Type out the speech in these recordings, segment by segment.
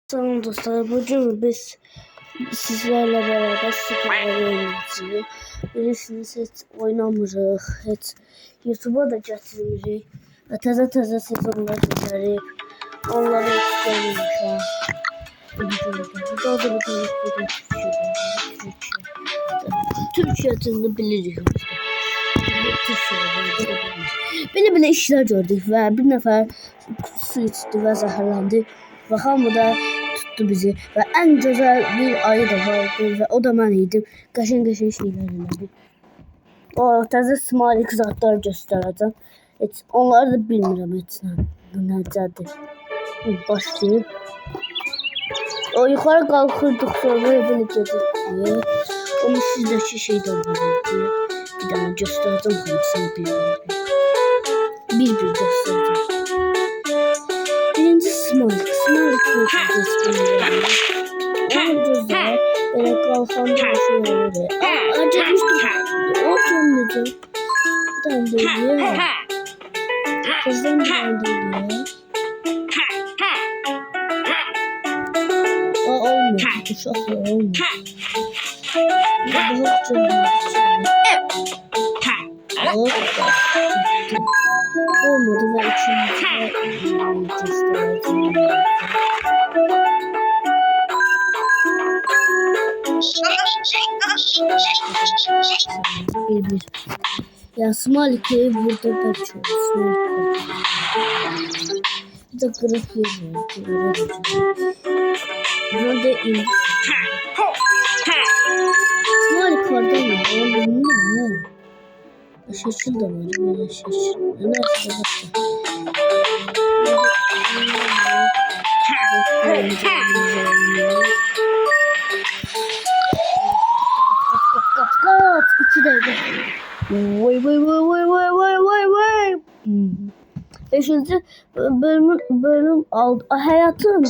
Tamam dostlar, bugün biz sizlerle beraber Super Mario oynayacağız. Bilirsiniz, hiç oynamırıq, hiç YouTube'a da gətirmirik və təzə sezonlar çəkərik. Onları istəyirik. Burada da bir Türkçe adını bilirik. Belə işlər gördük və bir nəfər su içdi və zəhərləndi. Və hamı da tuttu bizi və ən gözəl bir ayı da vardı və o da mən idim. Qəşəng şeylər elədik. O təzə smalik zatlar göstərəcəm. Heç onları da bilmirəm heç necədir. Başlayıb. O yuxarı qalxırdıq, sonra belə gedirdik. Onun üstündəki şeydən var. Bir dənə göstərəcəm hamısını bir göstərəcəm. Birinci Smalik göstərir. Onun gözləri belə qalxanda şey olur. Acımışdır. O cümlədir. Bir dənə deyir. Kızdan bir dənə deyir. O olmuyor. Uşaqla olmuyor. Daha olmadı ve üçüncü bir. Ya Smalik'i burada da çok bir de kırık yazıyor. Buna da in. Smalik orada mı? Bilmiyorum. Şaşıl da var. Böyle şaşıl. Neyse Kaç. 2 dakika. Vay. Beşinci bölüm hayatın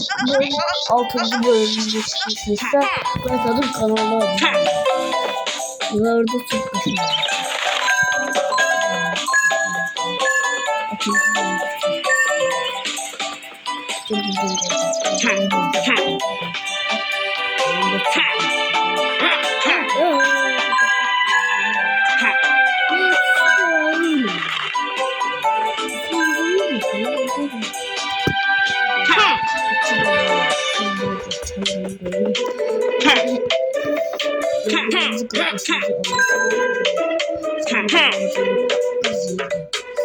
6. bölümünde çıkmışsa bakalım kanalına orada çok güzel.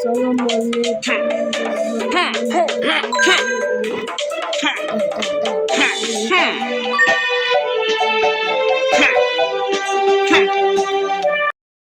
Salam aleyküm.